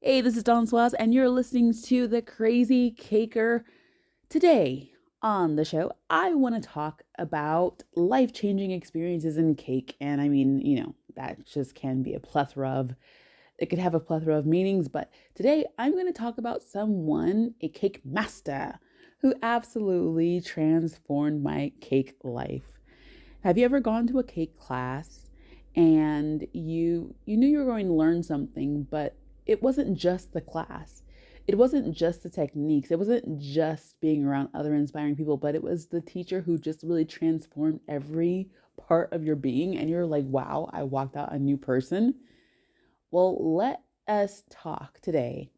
Hey, this is Don Swaz, and you're listening to The Crazy Caker. Today on the show, I want to talk about life changing experiences in cake. And I mean, that just can be it could have a plethora of meanings. But today, I'm going to talk about someone, a cake master, who absolutely transformed my cake life. Have you ever gone to a cake class and you knew you were going to learn something, but it wasn't just the class. It wasn't just the techniques. It wasn't just being around other inspiring people, but it was the teacher who just really transformed every part of your being and you're like, "Wow, I walked out a new person." Well, let us talk today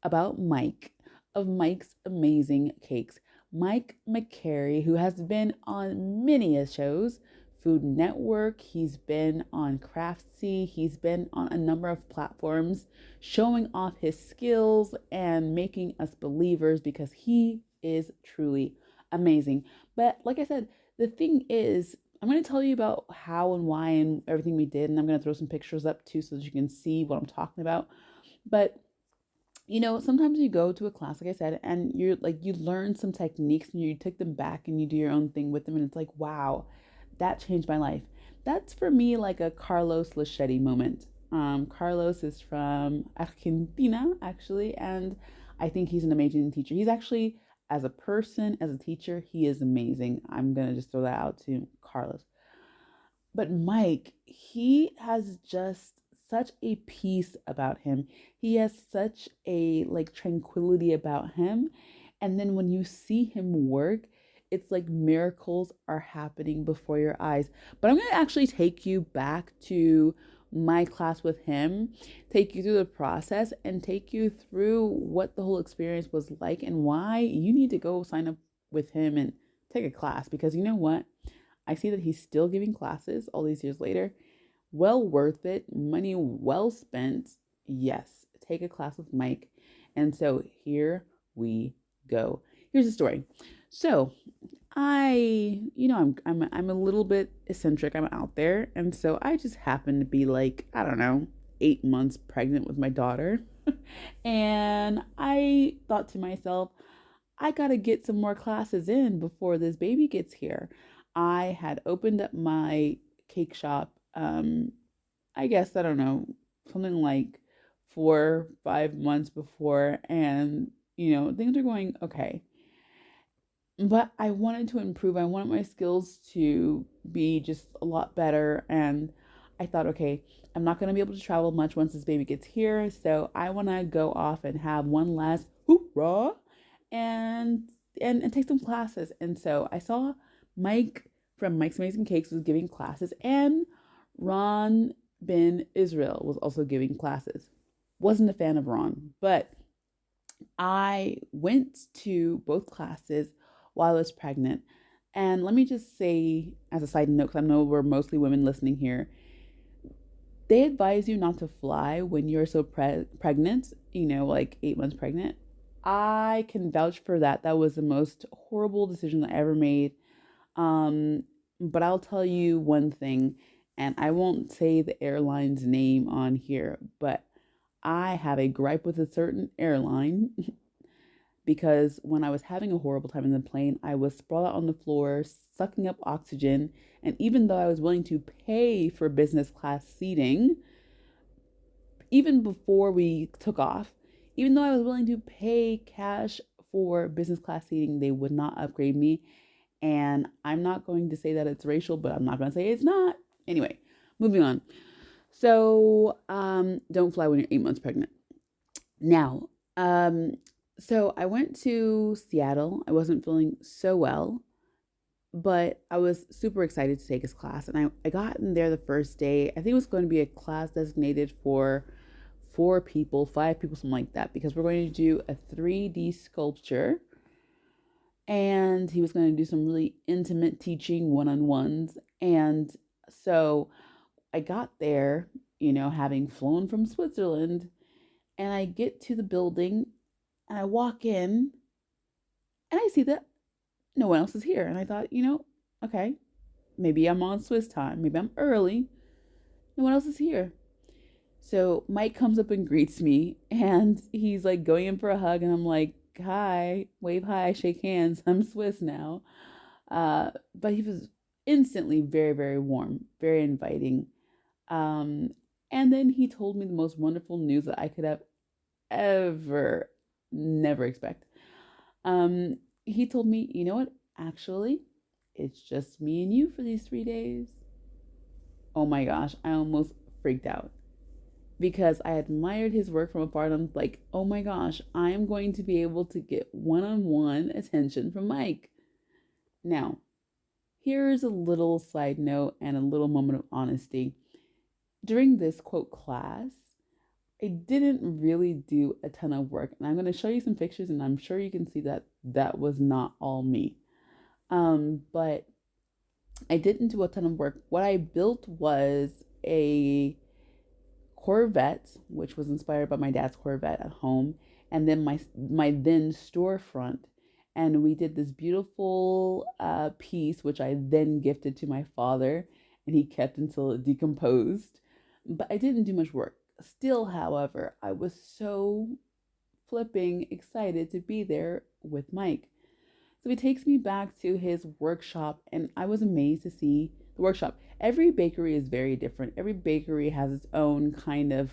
about Mike of Mike's Amazing Cakes. Mike McCarey, who has been on many shows, Food Network, he's been on Craftsy, he's been on a number of platforms showing off his skills and making us believers because he is truly amazing. But like I said, the thing is, I'm going to tell you about how and why and everything we did. And I'm going to throw some pictures up too so that you can see what I'm talking about. But, sometimes you go to a class, like I said, and you're like, you learn some techniques and you take them back and you do your own thing with them. And it's like, wow, that changed my life. That's for me like a Carlos Laschetti moment. Carlos is from Argentina, actually. And I think he's an amazing teacher. He's actually, as a person, as a teacher, he is amazing. I'm going to just throw that out to Carlos. But Mike, he has just such a peace about him. He has such a like tranquility about him. And then when you see him work, it's like miracles are happening before your eyes. But I'm going to actually take you back to my class with him, take you through the process, and take you through what the whole experience was like and why you need to go sign up with him and take a class. Because you know what? I see that he's still giving classes all these years later. Well worth it. Money well spent. Yes, take a class with Mike. And so here we go. Here's the story. So I'm a little bit eccentric. I'm out there, and so I just happened to be like, I don't know, 8 months pregnant with my daughter, and I thought to myself, I got to get some more classes in before this baby gets here. I had opened up my cake shop, I guess, I don't know, something like 4 5 months before, and things are going okay. But I wanted to improve. I wanted my skills to be just a lot better. And I thought, okay, I'm not going to be able to travel much once this baby gets here. So I want to go off and have one last hoorah and, and take some classes. And so I saw Mike from Mike's Amazing Cakes was giving classes, and Ron bin Israel was also giving classes. Wasn't a fan of Ron, but I went to both classes while I was pregnant. And let me just say, as a side note, because I know we're mostly women listening here, they advise you not to fly when you're so pregnant, like 8 months pregnant. I can vouch for that. That was the most horrible decision I ever made. Um, but I'll tell you one thing, and I won't say the airline's name on here, but I have a gripe with a certain airline because when I was having a horrible time in the plane, I was sprawled out on the floor, sucking up oxygen. And even though I was willing to pay for business class seating, even before we took off, even though I was willing to pay cash for business class seating, they would not upgrade me. And I'm not going to say that it's racial, but I'm not going to say it's not. Anyway, moving on. So, don't fly when you're 8 months pregnant. Now, so I went to Seattle. I wasn't feeling so well, but I was super excited to take his class. And I got in there the first day. I think it was going to be a class designated for 4 people, 5 people, something like that, because we're going to do a 3D sculpture. And he was going to do some really intimate teaching one-on-ones. And so I got there, having flown from Switzerland, and I get to the building and I walk in and I see that no one else is here. And I thought, okay, maybe I'm on Swiss time. Maybe I'm early. No one else is here. So Mike comes up and greets me, and he's like going in for a hug, and I'm like, hi, wave hi, shake hands. I'm Swiss now. But he was instantly very, very warm, very inviting. Um, and then he told me the most wonderful news that I could have ever, never expect. He told me, you know what? Actually, it's just me and you for these 3 days. Oh my gosh, I almost freaked out because I admired his work from afar, and I'm like, oh my gosh, I am going to be able to get one on one attention from Mike. Now, here's a little side note and a little moment of honesty. During this quote class, I didn't really do a ton of work, and I'm going to show you some pictures, and I'm sure you can see that that was not all me. But I didn't do a ton of work. What I built was a Corvette, which was inspired by my dad's Corvette at home, and then my then storefront. And we did this beautiful piece, which I then gifted to my father, and he kept until it decomposed. But I didn't do much work. Still, however, I was so flipping excited to be there with Mike. So he takes me back to his workshop, and I was amazed to see the workshop. Every bakery is very different. Every bakery has its own kind of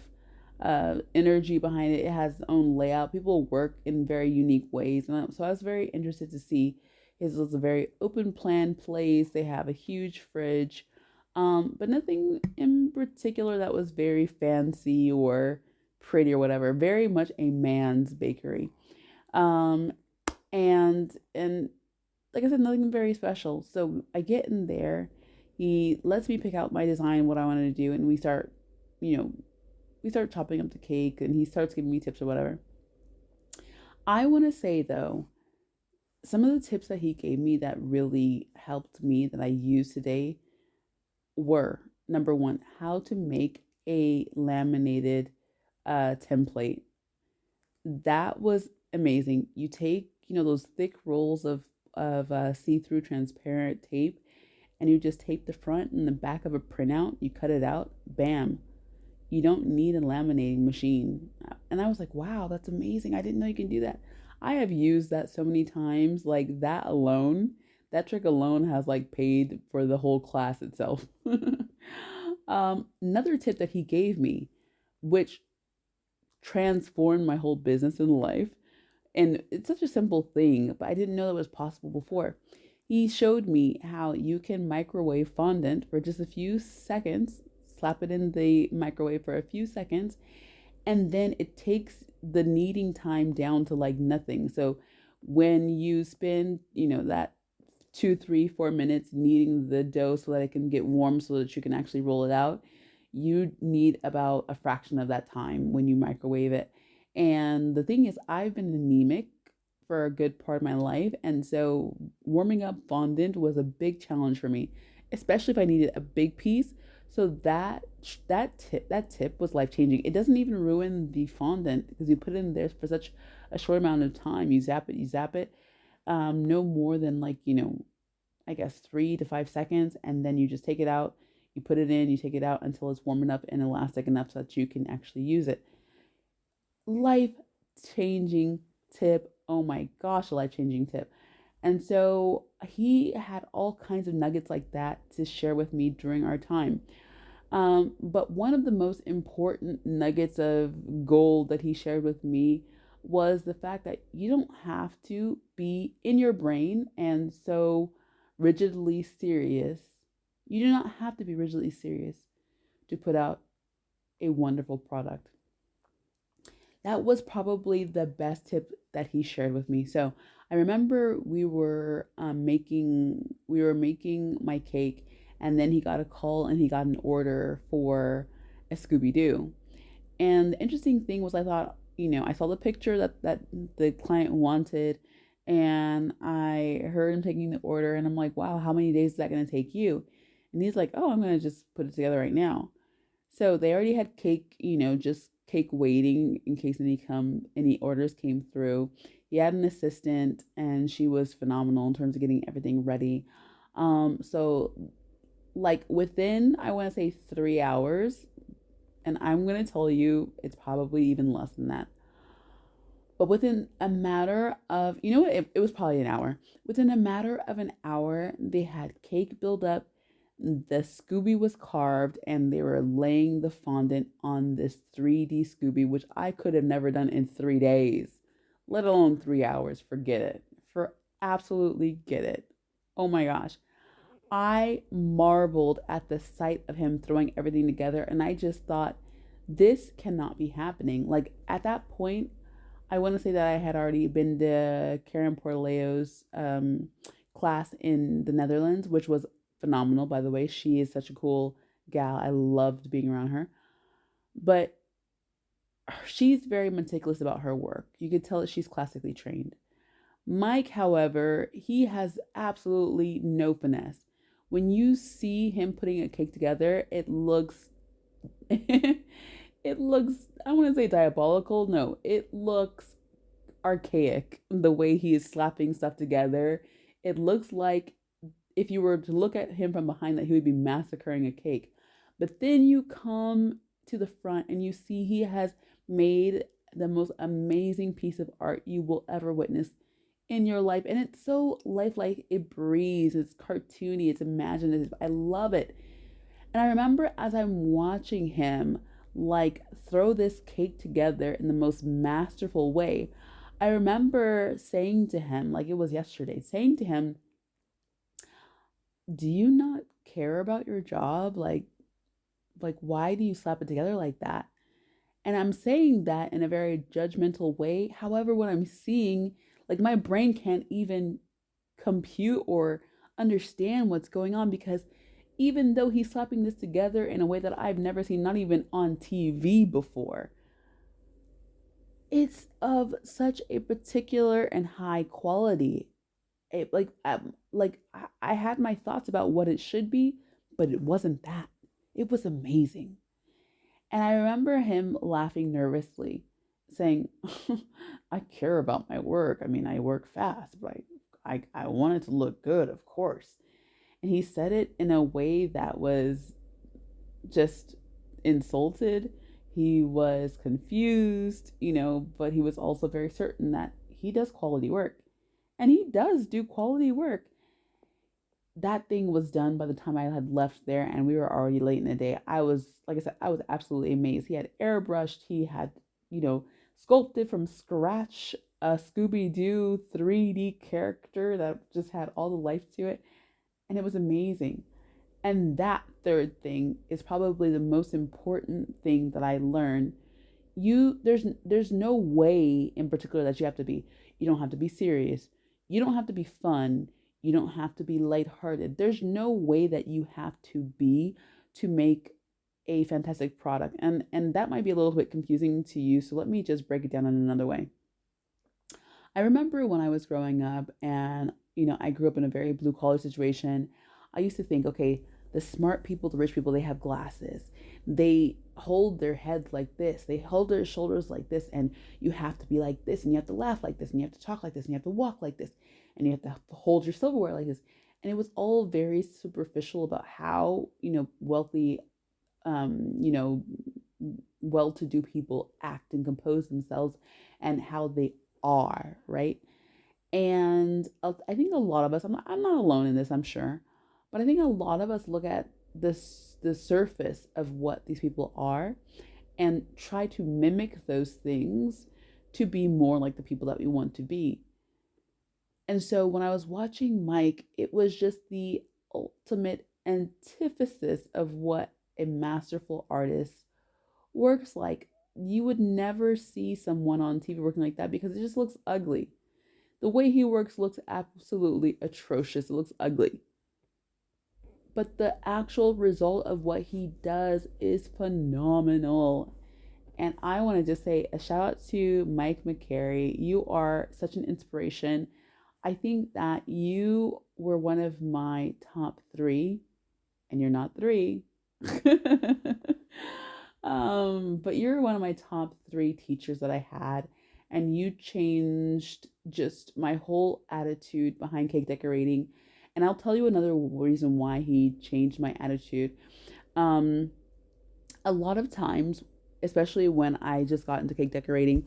energy behind it. It has its own layout. People work in very unique ways, and so I was very interested to see. His was a very open plan place. They have a huge fridge, but nothing in particular that was very fancy or pretty or whatever. Very much a man's bakery. Um, and like I said, nothing very special. So I get in there. He lets me pick out my design, what I want to do, and you know, we start chopping up the cake, and he starts giving me tips or whatever. I want to say though, some of the tips that he gave me that really helped me that I use today were number one, how to make a laminated template. That was amazing. You take, those thick rolls of see-through transparent tape, and you just tape the front and the back of a printout. You cut it out, bam. You don't need a laminating machine. And I was like, wow, that's amazing. I didn't know you can do that. I have used that so many times. Like that alone, that trick alone has like paid for the whole class itself. Another tip that he gave me, which transformed my whole business and life, and it's such a simple thing, but I didn't know that was possible before. He showed me how you can microwave fondant for just a few seconds, slap it in the microwave for a few seconds, and then it takes the kneading time down to like nothing. So when you spend, that 2, 3, 4 minutes kneading the dough so that it can get warm so that you can actually roll it out, you need about a fraction of that time when you microwave it. And the thing is, I've been anemic for a good part of my life. And so warming up fondant was a big challenge for me, especially if I needed a big piece. So that tip was life changing. It doesn't even ruin the fondant because you put it in there for such a short amount of time. You zap it, no more than like, I guess 3 to 5 seconds, and then you just take it out. You put it in, you take it out until it's warm enough and elastic enough so that you can actually use it. Life changing tip. Oh my gosh, a life changing tip. And so he had all kinds of nuggets like that to share with me during our time. But one of the most important nuggets of gold that he shared with me was the fact that you don't have to be in your brain and so rigidly serious. You do not have to be rigidly serious to put out a wonderful product. That was probably the best tip that he shared with me. So I remember we were making my cake, and then he got a call and he got an order for a Scooby Doo. And the interesting thing was, I thought, I saw the picture that the client wanted, and I heard him taking the order, and I'm like, wow, how many days is that going to take you? And he's like, oh, I'm going to just put it together right now. So they already had cake, just cake waiting in case any orders came through. He had an assistant, and she was phenomenal in terms of getting everything ready. So like within, I want to say 3 hours, And I'm going to tell you, it's probably even less than that. But within a matter of, you know what, it was probably an hour. Within a matter of an hour, they had cake build up, the Scooby was carved, and they were laying the fondant on this 3D Scooby, which I could have never done in 3 days, let alone 3 hours. Forget it. For absolutely get it. Oh my gosh. I marveled at the sight of him throwing everything together, and I just thought, this cannot be happening. Like at that point, I want to say that I had already been to Karen Porleo's class in the Netherlands, which was phenomenal, by the way. She is such a cool gal. I loved being around her. But she's very meticulous about her work. You could tell that she's classically trained. Mike, however, he has absolutely no finesse. When you see him putting a cake together, it looks it looks, I want to say diabolical. No, it looks archaic the way he is slapping stuff together. It looks like if you were to look at him from behind that he would be massacring a cake. But then you come to the front and you see he has made the most amazing piece of art you will ever witness in your life. And it's so lifelike, it breathes, it's cartoony, it's imaginative. I love it. And I remember as I'm watching him like throw this cake together in the most masterful way, I remember saying to him, like it was yesterday, saying to him, "Do you not care about your job? Like why do you slap it together like that?" And I'm saying that in a very judgmental way. However, what I'm seeing, like my brain can't even compute or understand what's going on, because even though he's slapping this together in a way that I've never seen, not even on TV before, it's of such a particular and high quality. I had my thoughts about what it should be, but it wasn't that. It was amazing. And I remember him laughing nervously, saying, "I care about my work. I mean, I work fast, but I want it to look good, of course." And he said it in a way that was just insulted. He was confused, but he was also very certain that he does quality work. And he does do quality work. That thing was done by the time I had left there, and we were already late in the day. I was, like I said, I was absolutely amazed. He had airbrushed, he had, sculpted from scratch a Scooby Doo 3D character that just had all the life to it. And it was amazing. And that third thing is probably the most important thing that I learned. There's no way in particular that you don't have to be serious. You don't have to be fun. You don't have to be lighthearted. There's no way that you have to be to make a fantastic product. And that might be a little bit confusing to you. So let me just break it down in another way. I remember when I was growing up and, I grew up in a very blue collar situation. I used to think, okay, the smart people, the rich people, they have glasses. They hold their heads like this. They hold their shoulders like this. And you have to be like this. And you have to laugh like this. And you have to talk like this. And you have to walk like this. And you have to hold your silverware like this. And it was all very superficial about how, wealthy, well-to-do people act and compose themselves and how they are, right? And I think a lot of us, I'm not alone in this, I'm sure, but I think a lot of us look at the surface of what these people are and try to mimic those things to be more like the people that we want to be. And so when I was watching Mike, it was just the ultimate antithesis of what a masterful artist works like. You would never see someone on TV working like that because it just looks ugly. The way he works looks absolutely atrocious. It looks ugly. But the actual result of what he does is phenomenal. And I want to just say a shout out to Mike McCarey. You are such an inspiration. I think that you were one of my top three, and you're not three. But you're one of my top three teachers that I had, and you changed just my whole attitude behind cake decorating. And I'll tell you another reason why he changed my attitude. Um, A lot of times, especially when I just got into cake decorating,